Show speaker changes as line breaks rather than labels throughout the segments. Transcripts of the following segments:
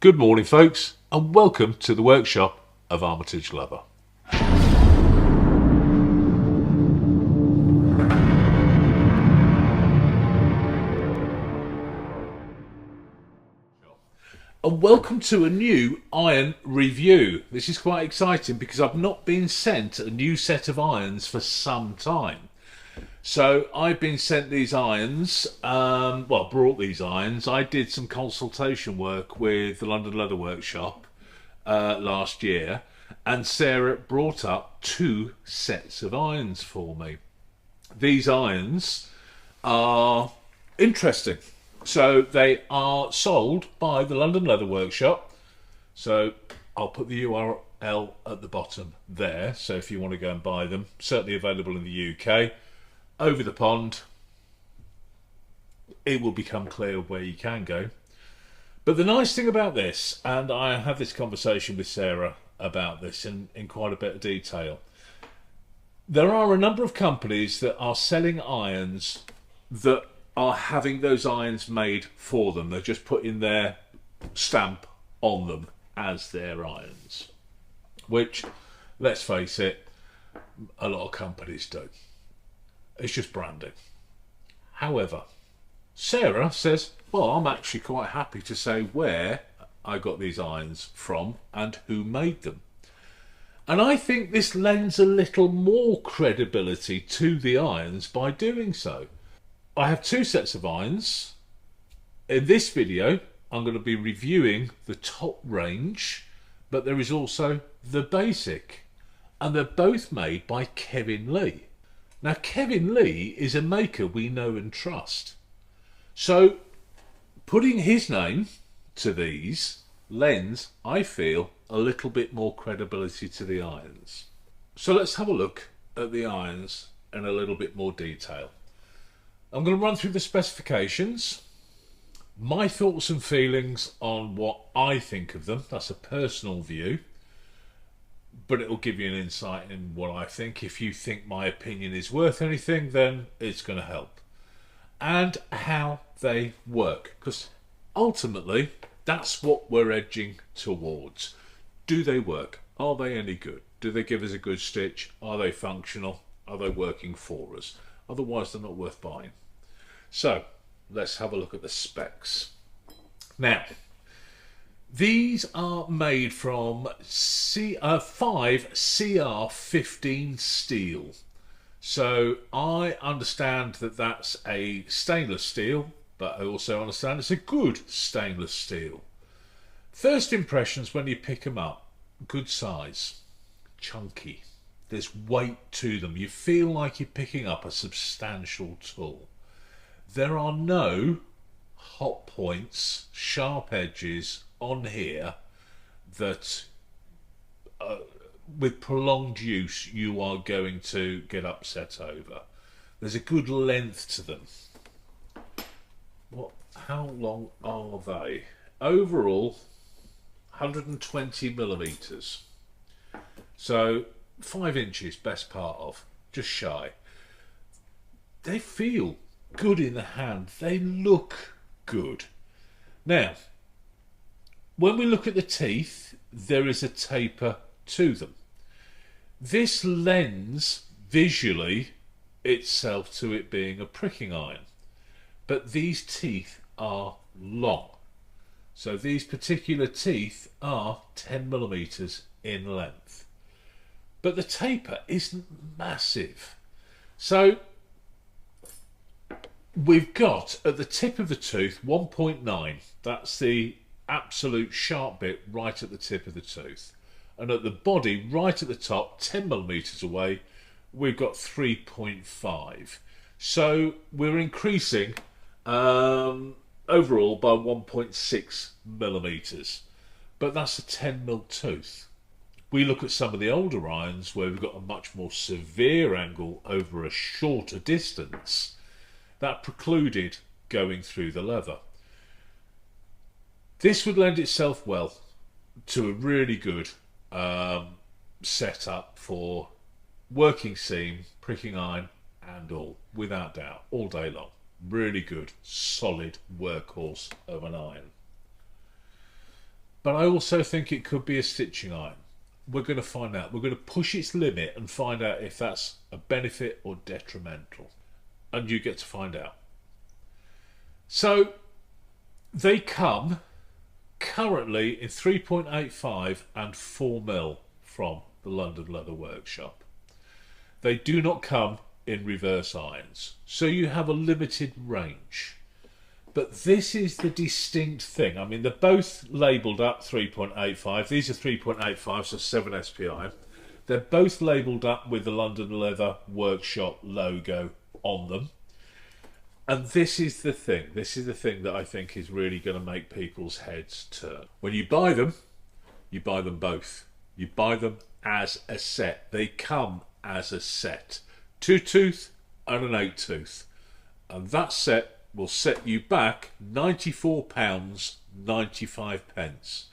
Good morning, folks, and welcome to the workshop of Armitage Lover. And welcome to a new iron review. This is quite exciting because I've not been sent a new set of irons for some time. So I've been sent these irons, brought these irons. I did some consultation work with the London Leather Workshop last year, and Sarah brought up 2 sets of irons for me. These irons are interesting. So they are sold by the London Leather Workshop. So I'll put the URL at the bottom there. So if you want to go and buy them, certainly available in the UK. Over the pond, it will become clear where you can go. But the nice thing about this, and I had this conversation with Sarah about this in quite a bit of detail, there are a number of companies that are selling irons that are having those irons made for them. They're just putting their stamp on them as their irons, which, let's face it, a lot of companies do. It's just branding. However, Sarah says, well, I'm actually quite happy to say where I got these irons from and who made them. And I think this lends a little more credibility to the irons by doing so. I have 2 sets of irons. In this video, I'm going to be reviewing the top range, but there is also the basic. And they're both made by Kevin Lee. Now, Kevin Lee is a maker we know and trust. So, putting his name to these lends, I feel, a little bit more credibility to the irons. So let's have a look at the irons in a little bit more detail. I'm going to run through the specifications, my thoughts and feelings on what I think of them. That's a personal view, but it will give you an insight in what I think. If you think my opinion is worth anything, then it's going to help. And how they work, because ultimately that's what we're edging towards. Do they work? Are they any good? Do they give us a good stitch? Are they functional? Are they working for us? Otherwise they're not worth buying. So let's have a look at the specs. Now, these are made from 5 CR15 steel. So I understand that that's a stainless steel, but I also understand it's a good stainless steel. First impressions when you pick them up, good size, chunky. There's weight to them. You feel like you're picking up a substantial tool. There are no hot points, sharp edges on here that with prolonged use you are going to get upset over. There's a good length to them. How long are they? Overall 120 millimeters. So 5 inches best part of, just shy. They feel good in the hand. They look good. Now, when we look at the teeth, there is a taper to them. This lends visually itself to it being a pricking iron, but these teeth are long. So these particular teeth are 10 millimeters in length. But the taper isn't massive. So we've got at the tip of the tooth 1.9. That's the absolute sharp bit right at the tip of the tooth. And at the body, right at the top, 10 millimeters away, we've got 3.5. So we're increasing overall by 1.6 millimeters. But that's a 10 mil tooth. We look at some of the older irons where we've got a much more severe angle over a shorter distance. That precluded going through the leather. This would lend itself well to a really good setup for working seam, pricking iron and all, without doubt, all day long. Really good, solid workhorse of an iron. but I also think it could be a stitching iron. We're going to find out. We're going to push its limit and find out if that's a benefit or detrimental. And you get to find out. So they come currently in 3.85 and 4mm from the London Leather Workshop. They do not come in reverse irons, so you have a limited range. But this is the distinct thing. I mean, they're both labelled up 3.85. These are 3.85, so 7 SPI. They're both labelled up with the London Leather Workshop logo on them. And this is the thing. This is the thing that I think is really going to make people's heads turn. When you buy them both. You buy them as a set. They come as a set. 2-tooth and an 8-tooth. And that set will set you back £94.95.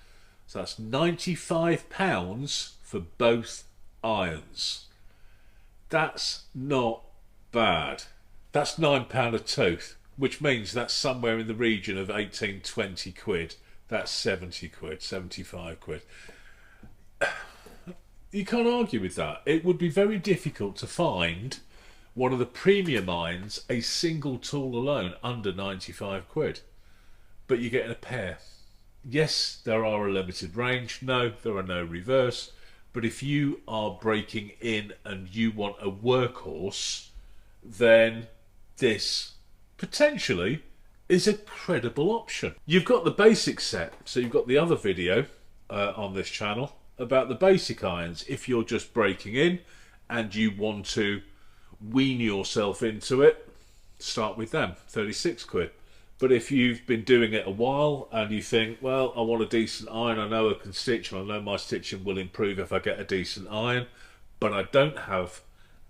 So that's £95 for both irons. That's not bad. That's £9 a tooth, which means that's somewhere in the region of 18-20 quid. That's 70 quid, 75 quid. You can't argue with that. It would be very difficult to find one of the premium irons, a single tool alone, under 95 quid. But you're getting a pair. Yes, there are a limited range. No, there are no reverse. But if you are breaking in and you want a workhorse, then this potentially is a credible option. You've got the basic set. So you've got the other video on this channel about the basic irons. If you're just breaking in and you want to wean yourself into it, start with them, 36 quid. But if you've been doing it a while and you think, well, I want a decent iron, I know I can stitch and I know my stitching will improve if I get a decent iron, but I don't have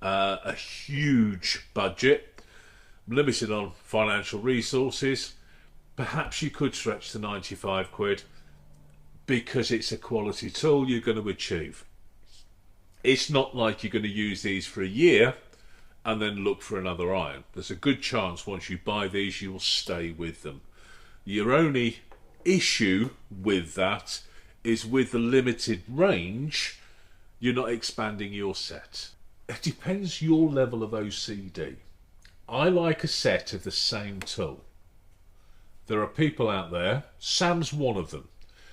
a huge budget, I'm limited on financial resources, perhaps you could stretch to 95 quid because it's a quality tool you're going to achieve. It's not like you're going to use these for a year and then look for another iron. There's a good chance once you buy these you will stay with them. Your only issue with that is with the limited range, you're not expanding your set. It depends your level of OCD. I like a set of the same tool. There are people out there, Sam's one of them.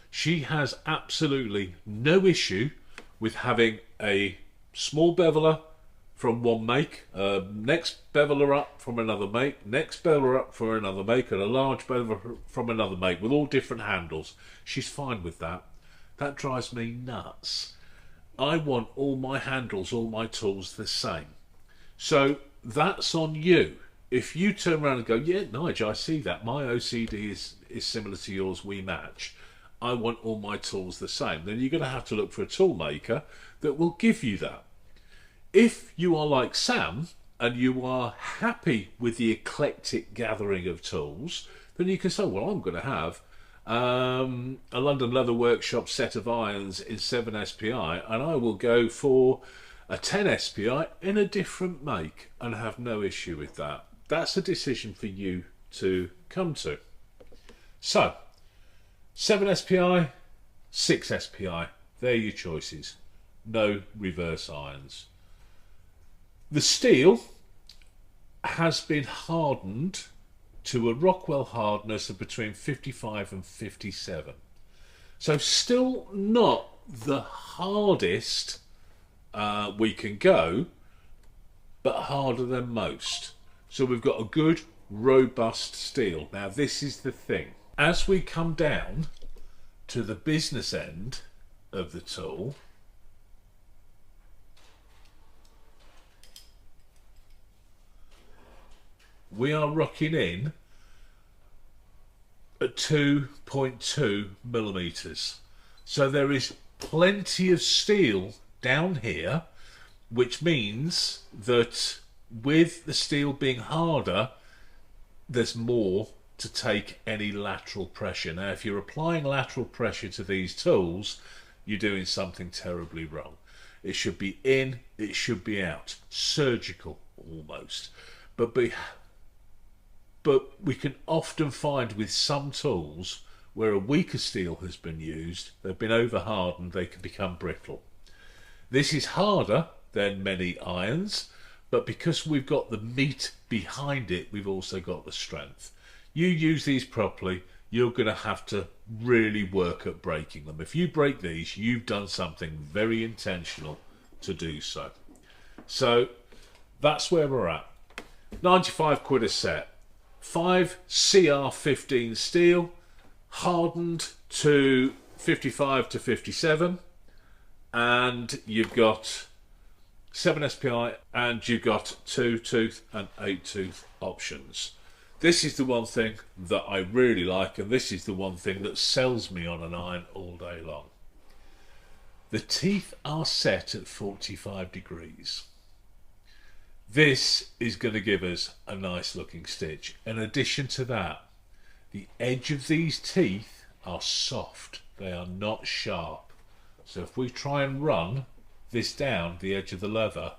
She has absolutely no issue with having a small beveler from one make, next beveler up from another make, next beveler up from another make, and a large beveler from another make with all different handles. She's fine with that. That drives me nuts. I want all my handles, all my tools the same. So that's on you. If you turn around and go, yeah, Nigel, I see that. My OCD is similar to yours, we match. I want all my tools the same. Then you're going to have to look for a tool maker that will give you that. If you are like Sam and you are happy with the eclectic gathering of tools, then you can say, well, I'm going to have a London Leather Workshop set of irons in 7 SPI and I will go for a 10 SPI in a different make and have no issue with that. That's a decision for you to come to. So, 7 SPI, 6 SPI, they're your choices. No reverse irons. The steel has been hardened to a Rockwell hardness of between 55 and 57. So still not the hardest we can go, but harder than most. So we've got a good, robust steel. Now this is the thing. As we come down to the business end of the tool, we are rocking in at 2.2 millimeters. So there is plenty of steel down here, which means that with the steel being harder, there's more to take any lateral pressure. Now, if you're applying lateral pressure to these tools, you're doing something terribly wrong. It should be in, it should be out. Surgical, almost. But we can often find with some tools where a weaker steel has been used, they've been over hardened, they can become brittle. This is harder than many irons, but because we've got the meat behind it, we've also got the strength. You use these properly, you're going to have to really work at breaking them. If you break these, you've done something very intentional to do so. So that's where we're at. 95 quid a set. 5 CR15 steel, hardened to 55 to 57, and you've got 7 SPI, and you've got 2 tooth and 8 tooth options. This is the one thing that I really like, and this is the one thing that sells me on an iron all day long. The teeth are set at 45 degrees. This is going to give us a nice looking stitch. In addition to that, the edge of these teeth are soft. They are not sharp. So if we try and run this down the edge of the leather,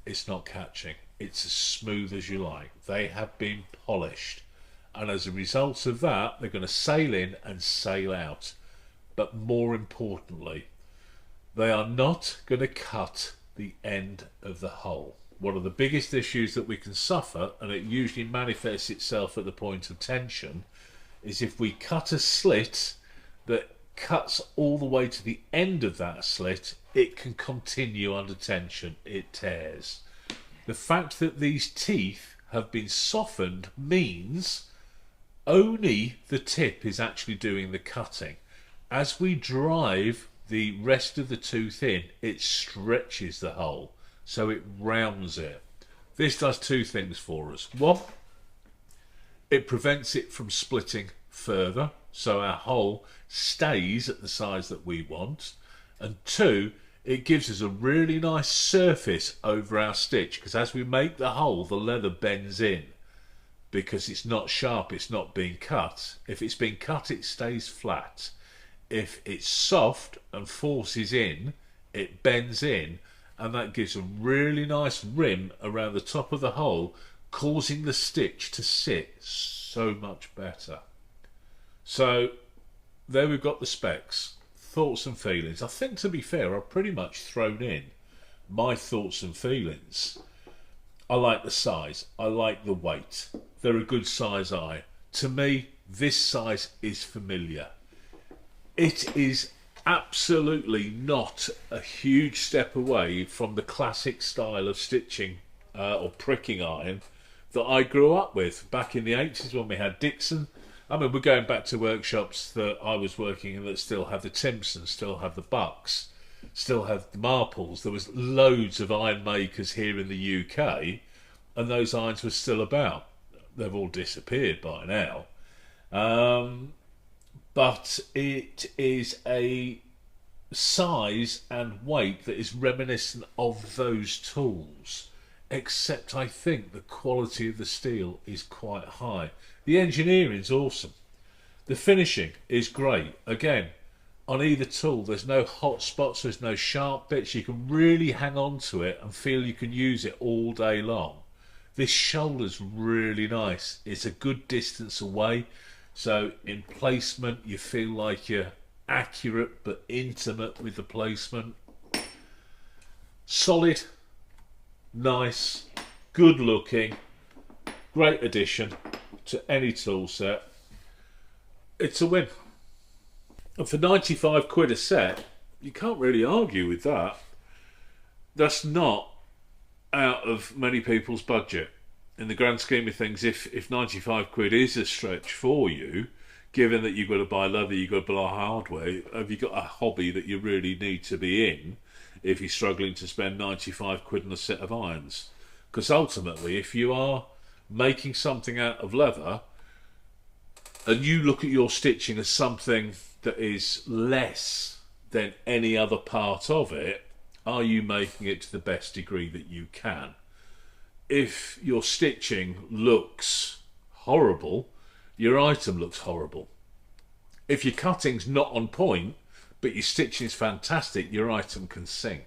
it's not catching. It's as smooth as you like. They have been polished, and as a result of that, they're going to sail in and sail out. But more importantly, they are not going to cut the end of the hole. One of the biggest issues that we can suffer, and it usually manifests itself at the point of tension, is if we cut a slit that cuts all the way to the end of that slit, it can continue under tension. It tears. The fact that these teeth have been softened means only the tip is actually doing the cutting. As we drive the rest of the tooth in, it stretches the hole, so it rounds it. This does two things for us. One, it prevents it from splitting further, so our hole stays at the size that we want. And two, it gives us a really nice surface over our stitch, because as we make the hole, the leather bends in, because it's not sharp, it's not being cut. If it's been cut, it stays flat. If it's soft and forces in, it bends in, and that gives a really nice rim around the top of the hole, causing the stitch to sit so much better. So there we've got the specs. Thoughts and feelings. I think, to be fair, I've pretty much thrown in my thoughts and feelings. I like the size. I like the weight. They're a good size eye. To me, this size is familiar. It is absolutely not a huge step away from the classic style of stitching or pricking iron that I grew up with back in the 80s when we had Dixon. I mean, we're going back to workshops that I was working in that still have the Timpsons, still have the Bucks, still have the Marples. There was loads of iron makers here in the UK, and those irons were still about. They've all disappeared by now. But it is a size and weight that is reminiscent of those tools, except I think the quality of the steel is quite high. The engineering is awesome. The finishing is great. Again, on either tool, there's no hot spots, there's no sharp bits. You can really hang on to it and feel you can use it all day long. This shoulder's really nice. It's a good distance away, so in placement you feel like you're accurate but intimate with the placement. Solid, nice, good looking, great addition to any tool set. It's a win. And for 95 quid a set, you can't really argue with that. That's not out of many people's budget. In the grand scheme of things, if 95 quid is a stretch for you, given that you've got to buy leather, you've got to buy hardware, have you got a hobby that you really need to be in if you're struggling to spend 95 quid on a set of irons? Because ultimately, if you are making something out of leather and you look at your stitching as something that is less than any other part of it, are you making it to the best degree that you can? If your stitching looks horrible, your item looks horrible. If your cutting's not on point but your stitching's fantastic, your item can sing.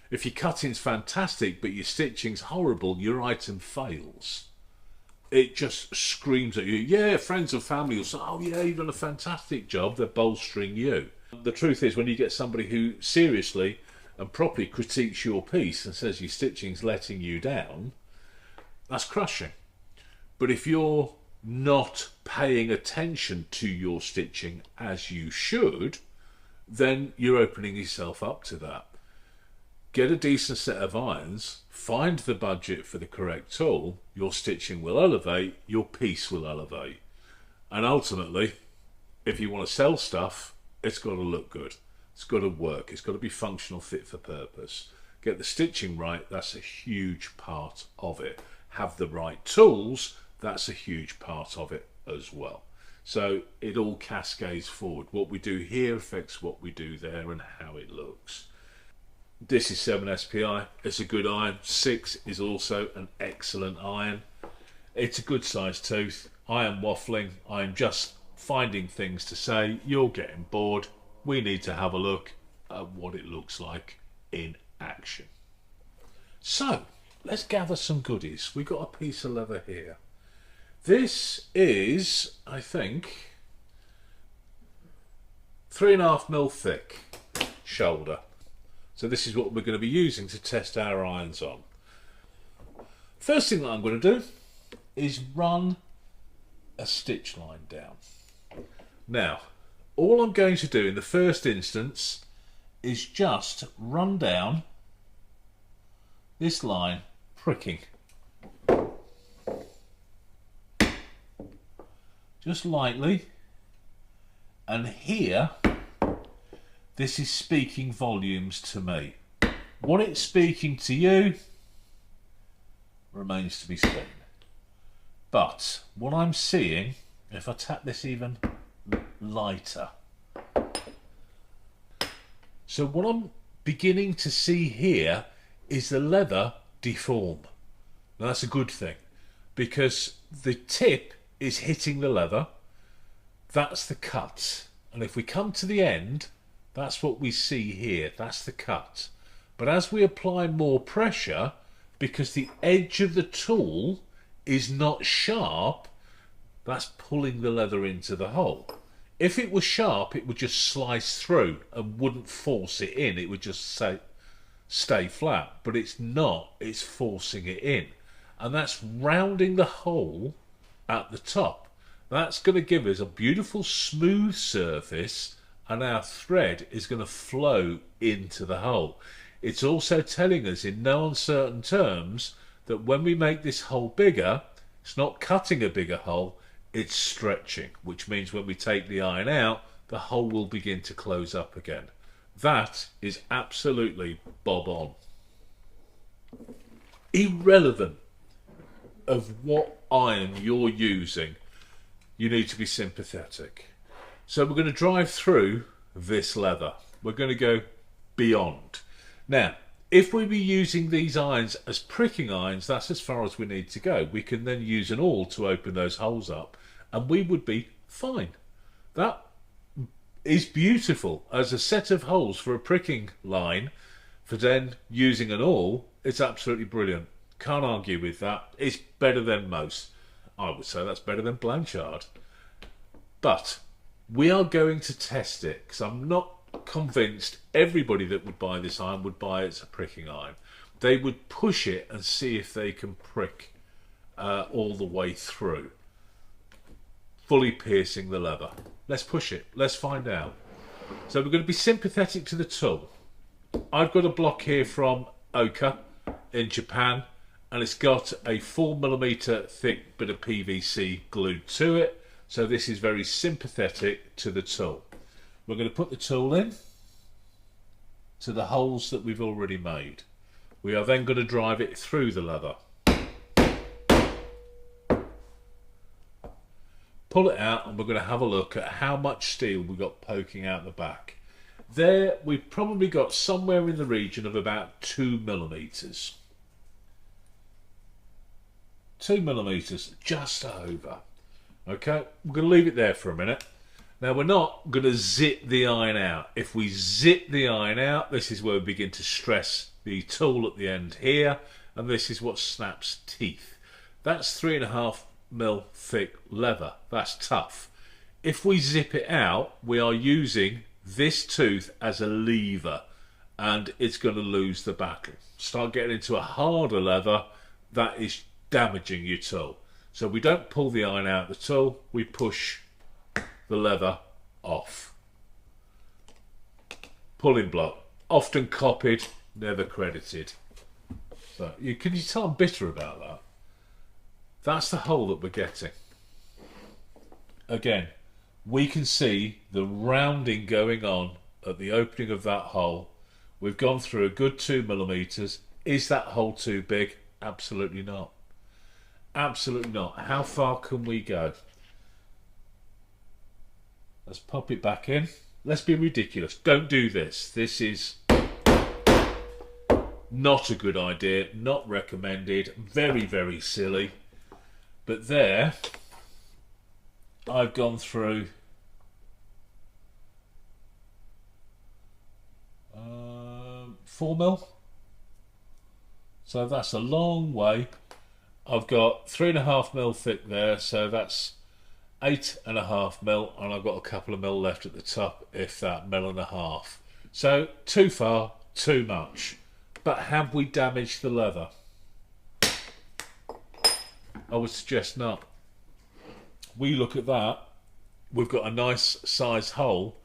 If your cutting's fantastic but your stitching's horrible, your item fails. it just screams at you. Yeah, friends and family will say, oh yeah, you've done a fantastic job. They're bolstering you. The truth is, when you get somebody who seriously and properly critiques your piece and says your stitching's letting you down, that's crushing. But if you're not paying attention to your stitching as you should, then you're opening yourself up to that. Get a decent set of irons, find the budget for the correct tool, your stitching will elevate, your piece will elevate. And ultimately, if you want to sell stuff, it's got to look good. It's got to work. It's got to be functional, fit for purpose. Get the stitching right, that's a huge part of it. Have the right tools, that's a huge part of it as well. So it all cascades forward. What we do here affects what we do there and how it looks. This is 7 SPI. It's a good iron. 6 is also an excellent iron. It's a good sized tooth. I am waffling. I am just finding things to say. You're getting bored. We need to have a look at what it looks like in action. So let's gather some goodies. We've got a piece of leather here. This is, I think, 3.5mm thick shoulder. So this is what we're going to be using to test our irons on. First thing that I'm going to do is run a stitch line down. Now, all I'm going to do in the first instance is just run down this line, pricking. Just lightly. And here, this is speaking volumes to me. What it's speaking to you remains to be seen. But what I'm seeing, if I tap this even lighter, so what I'm beginning to see here is the leather deform. Now that's a good thing, because the tip is hitting the leather. That's the cut. And if we come to the end, that's what we see here. That's the cut. But as we apply more pressure, because the edge of the tool is not sharp, that's pulling the leather into the hole. If it was sharp, it would just slice through and wouldn't force it in. It would just stay flat. But it's not. It's forcing it in. And that's rounding the hole at the top. That's going to give us a beautiful smooth surface, and our thread is going to flow into the hole. It's also telling us in no uncertain terms that when we make this hole bigger, it's not cutting a bigger hole, it's stretching, which means when we take the iron out, the hole will begin to close up again. That is absolutely bob on. Irrelevant of what iron you're using, you need to be sympathetic. So we're going to drive through this leather. We're going to go beyond. Now, if we be using these irons as pricking irons, that's as far as we need to go. We can then use an awl to open those holes up, and we would be fine. That is beautiful as a set of holes for a pricking line. For then using an awl, it's absolutely brilliant. Can't argue with that. It's better than most. I would say that's better than Blanchard. But we are going to test it, because I'm not convinced everybody that would buy this iron would buy it as a pricking iron. They would push it and see if they can prick all the way through, fully piercing the leather. Let's push it. Let's find out. So we're going to be sympathetic to the tool. I've got a block here from Oka in Japan, and it's got a 4mm thick bit of PVC glued to it. So this is very sympathetic to the tool. We're going to put the tool in to the holes that we've already made. We are then going to drive it through the leather. Pull it out, and we're going to have a look at how much steel we've got poking out the back. There we've probably got somewhere in the region of about 2mm. 2mm, just over. Okay, we're going to leave it there for a minute. Now we're not going to zip the iron out. If we zip the iron out, this is where we begin to stress the tool at the end here, and this is what snaps teeth. That's 3.5 mil thick leather. That's tough. If we zip it out, we are using this tooth as a lever, and it's going to lose the battle. Start getting into a harder leather, that is damaging your tool. So we don't pull the iron out of the tool, we push the leather off. Pulling block, often copied, never credited. So can you tell I'm bitter about that? That's the hole that we're getting. Again, we can see the rounding going on at the opening of that hole. We've gone through a good 2 millimeters. Is that hole too big? Absolutely not. Absolutely not. How far can we go? Let's pop it back in. Let's be ridiculous. Don't do this. This is not a good idea. Not recommended. Very, very silly. But there, I've gone through 4 mil. So that's a long way. I've got 3.5 mil thick there, so that's 8.5 mil, and I've got a couple of mil left at the top, if that, 1.5 mil. So too far, too much. But have we damaged the leather? I would suggest not. We look at that, we've got a nice sized hole,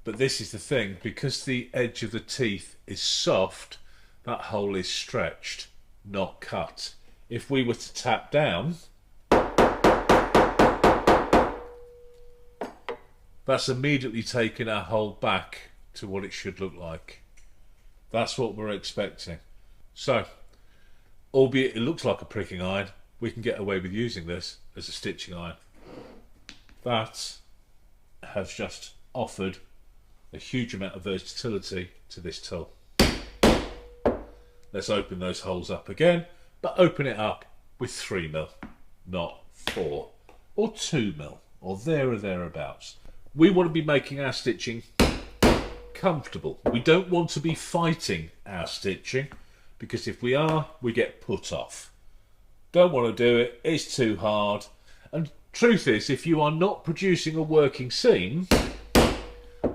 but this is the thing, because the edge of the teeth is soft, that hole is stretched, not cut. If we were to tap down, that's immediately taking our hole back to what it should look like. That's what we're expecting. So, albeit it looks like a pricking iron, we can get away with using this as a stitching iron. That has just offered a huge amount of versatility to this tool. Let's open those holes up again, but open it up with 3 mil, not 4 or 2 mil, or there or thereabouts. We want to be making our stitching comfortable. We don't want to be fighting our stitching, because if we are, we get put off. Don't want to do it, it's too hard. And truth is, if you are not producing a working seam,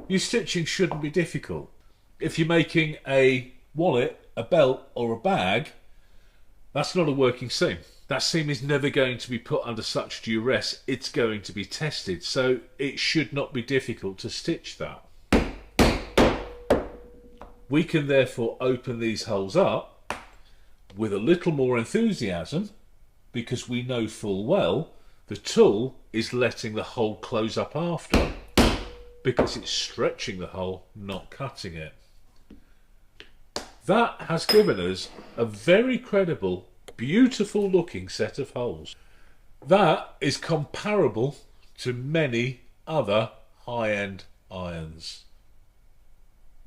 your stitching shouldn't be difficult. If you're making a wallet, a belt or a bag, that's not a working seam. That seam is never going to be put under such duress. It's going to be tested, so it should not be difficult to stitch that. We can therefore open these holes up with a little more enthusiasm, because we know full well the tool is letting the hole close up after, because it's stretching the hole, not cutting it. That has given us a very credible, beautiful looking set of holes. That is comparable to many other high-end irons.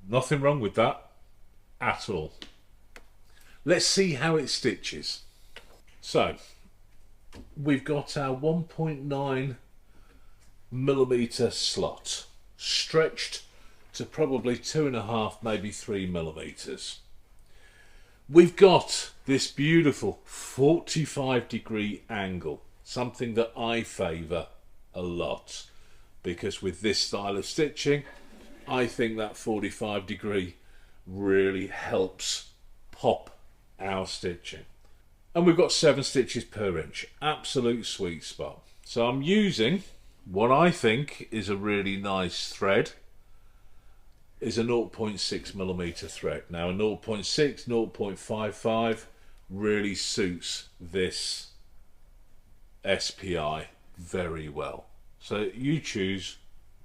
Nothing wrong with that at all. Let's see how it stitches. So, we've got our 1.9 millimeter slot, stretched to probably 2.5, maybe 3 millimeters. We've got this beautiful 45-degree angle, something that I favour a lot, because with this style of stitching, I think that 45-degree really helps pop our stitching. And we've got 7 stitches per inch, absolute sweet spot. So I'm using what I think is a really nice thread, is a 0.6 millimeter thread. Now a 0.6, 0.55 really suits this SPI very well. So you choose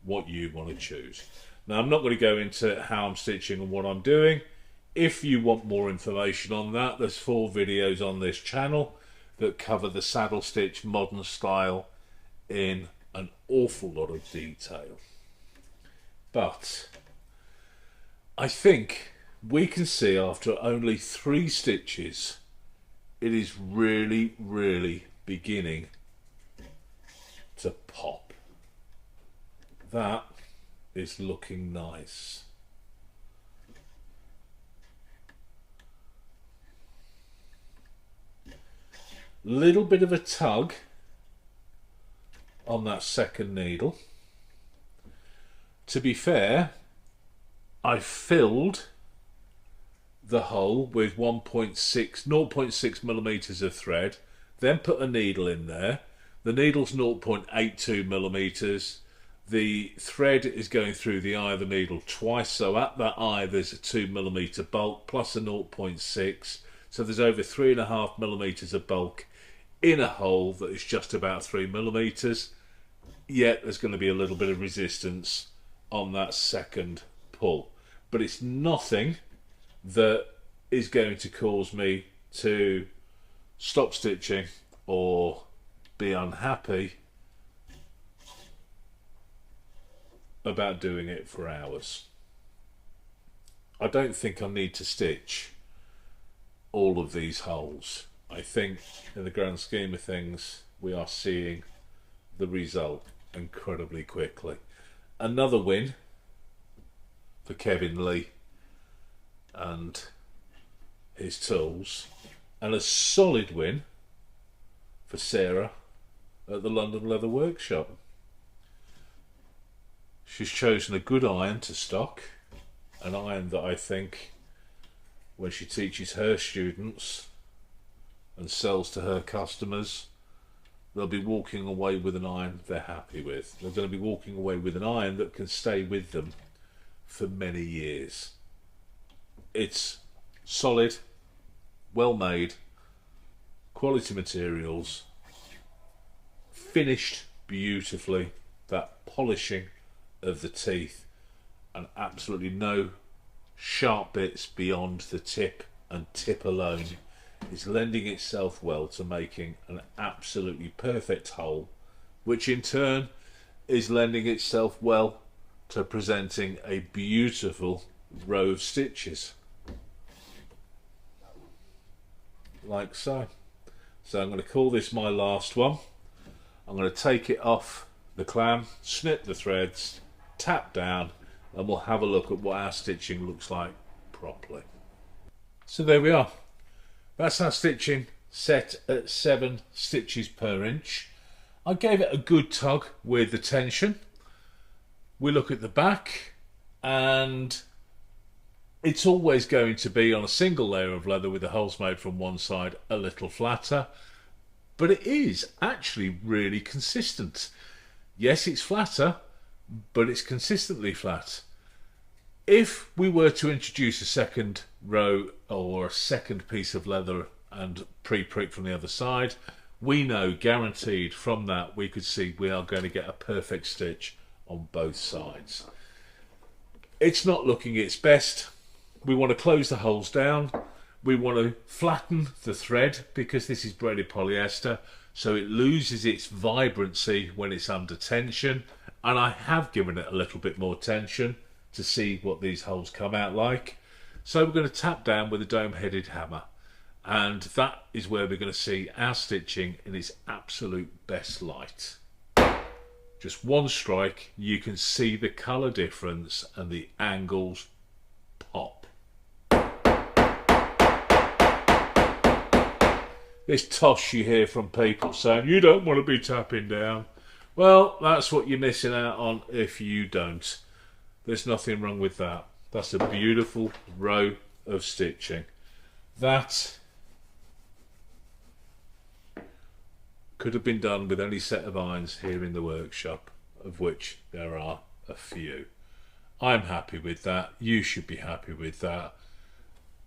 what you want to choose. Now I'm not going to go into how I'm stitching and what I'm doing. If you want more information on that, there's 4 videos on this channel that cover the saddle stitch modern style in an awful lot of detail. But I think we can see after only 3 stitches, it is really, really beginning to pop. That is looking nice. Little bit of a tug on that second needle. To be fair, I filled the hole with 0.6 millimeters of thread, then put a needle in there. The needle's 0.82 millimeters. The thread is going through the eye of the needle twice, so at that eye there's a 2 millimeter bulk plus a 0.6, so there's over 3.5 millimeters of bulk in a hole that is just about 3 millimeters. Yet there's going to be a little bit of resistance on that second pull, but it's nothing that is going to cause me to stop stitching or be unhappy about doing it for hours. I don't think I need to stitch all of these holes. I think in the grand scheme of things we are seeing the result incredibly quickly. Another win for Kevin Lee and his tools, and a solid win for Sarah at the London Leather Workshop. She's chosen a good iron to stock, an iron that I think when she teaches her students and sells to her customers, they'll be walking away with an iron they're happy with. They're going to be walking away with an iron that can stay with them for many years. It's solid, well made, quality materials, finished beautifully, that polishing of the teeth, and absolutely no sharp bits beyond the tip, and tip alone is lending itself well to making an absolutely perfect hole, which in turn is lending itself well to presenting a beautiful row of stitches like so. So I'm going to call this my last one. I'm going to take it off the clam, snip the threads, tap down, and we'll have a look at what our stitching looks like properly. So there we are. That's our stitching set at 7 stitches per inch. I gave it a good tug with the tension. We look at the back, and it's always going to be on a single layer of leather with the holes made from one side a little flatter, but it is actually really consistent. Yes, it's flatter, but it's consistently flat. If we were to introduce a second row or a second piece of leather and pre-prick from the other side, we know guaranteed from that we could see we are going to get a perfect stitch on both sides. It's not looking its best. We want to close the holes down. We want to flatten the thread because this is braided polyester, so it loses its vibrancy when it's under tension, and I have given it a little bit more tension to see what these holes come out like. So we're going to tap down with a dome-headed hammer, and that is where we're going to see our stitching in its absolute best light. Just one strike, you can see the colour difference and the angles pop. This toss you hear from people saying, you don't want to be tapping down. Well, that's what you're missing out on if you don't. There's nothing wrong with that. That's a beautiful row of stitching. That could have been done with any set of irons here in the workshop, of which there are a few. I'm happy with that. You should be happy with that.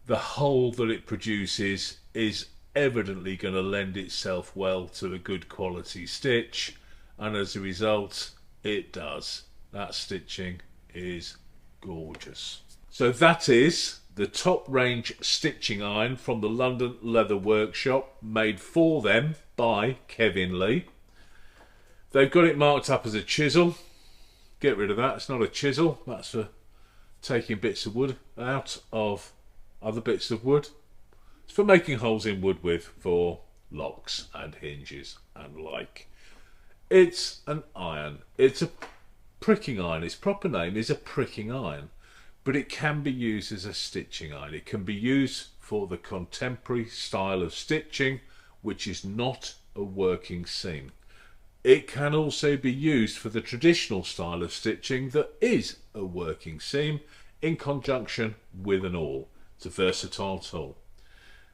The hole that it produces is evidently going to lend itself well to a good quality stitch, and as a result it does. That stitching is gorgeous. So that is the top range stitching iron from the London Leather Workshop, made for them by Kevin Lee. They've got it marked up as a chisel. Get rid of that, it's not a chisel, that's for taking bits of wood out of other bits of wood. It's for making holes in wood with for locks and hinges and like. It's an iron. It's a pricking iron. Its proper name is a pricking iron, but it can be used as a stitching iron. It can be used for the contemporary style of stitching, which is not a working seam. it can also be used for the traditional style of stitching that is a working seam in conjunction with an awl. It's a versatile tool.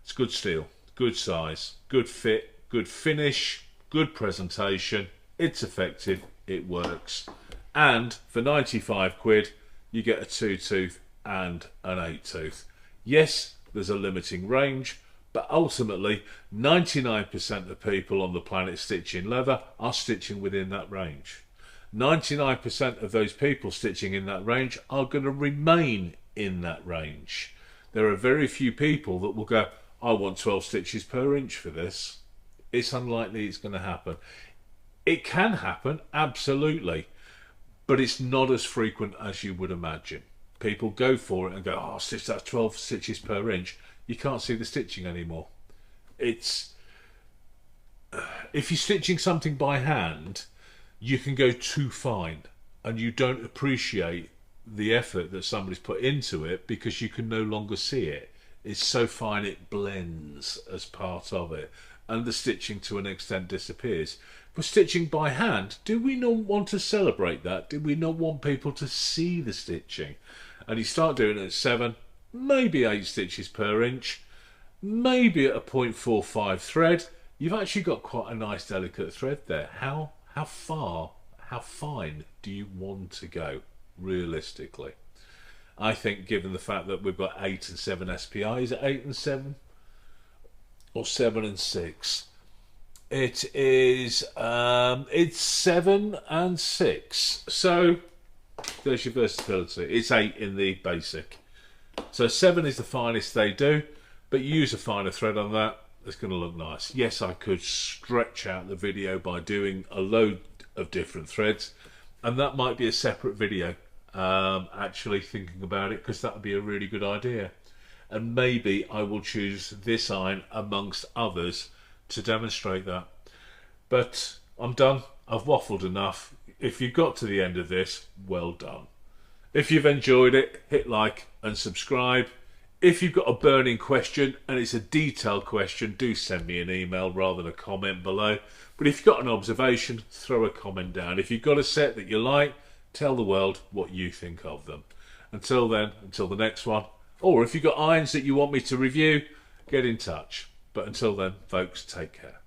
It's good steel, good size, good fit, good finish, good presentation. It's effective, it works. And for 95 quid, you get a 2-tooth and an 8-tooth. Yes, there's a limiting range, but ultimately 99% of people on the planet stitching leather are stitching within that range. 99% of those people stitching in that range are going to remain in that range. There are very few people that will go, I want 12 stitches per inch for this. It's unlikely it's going to happen. It can happen, absolutely, but it's not as frequent as you would imagine. People go for it and go, oh, I'll stitch that 12 stitches per inch. You can't see the stitching anymore. It's if you're stitching something by hand, you can go too fine and you don't appreciate the effort that somebody's put into it because you can no longer see it. It's so fine it blends as part of it, and the stitching to an extent disappears. But stitching by hand, do we not want to celebrate that? Do we not want people to see the stitching? And you start doing it at 7, maybe 8 stitches per inch, maybe at a 0.45 thread. You've actually got quite a nice delicate thread there. How fine do you want to go realistically? I think given the fact that we've got 8 and 7 SPI, is it 8 and 7 or 7 and 6? It is it's 7 and 6. So there's your versatility. It's 8 in the basic. So 7 is the finest they do, but you use a finer thread on that, it's going to look nice. Yes, I could stretch out the video by doing a load of different threads, and that might be a separate video, actually thinking about it, because that would be a really good idea. And maybe I will choose this iron amongst others to demonstrate that. But I'm done. I've waffled enough. If you got to the end of this, well done. If you've enjoyed it, hit like and subscribe. If you've got a burning question, and it's a detailed question, do send me an email rather than a comment below. But if you've got an observation, throw a comment down. If you've got a set that you like, tell the world what you think of them. Until then, until the next one. Or if you've got irons that you want me to review, get in touch. But until then, folks, take care.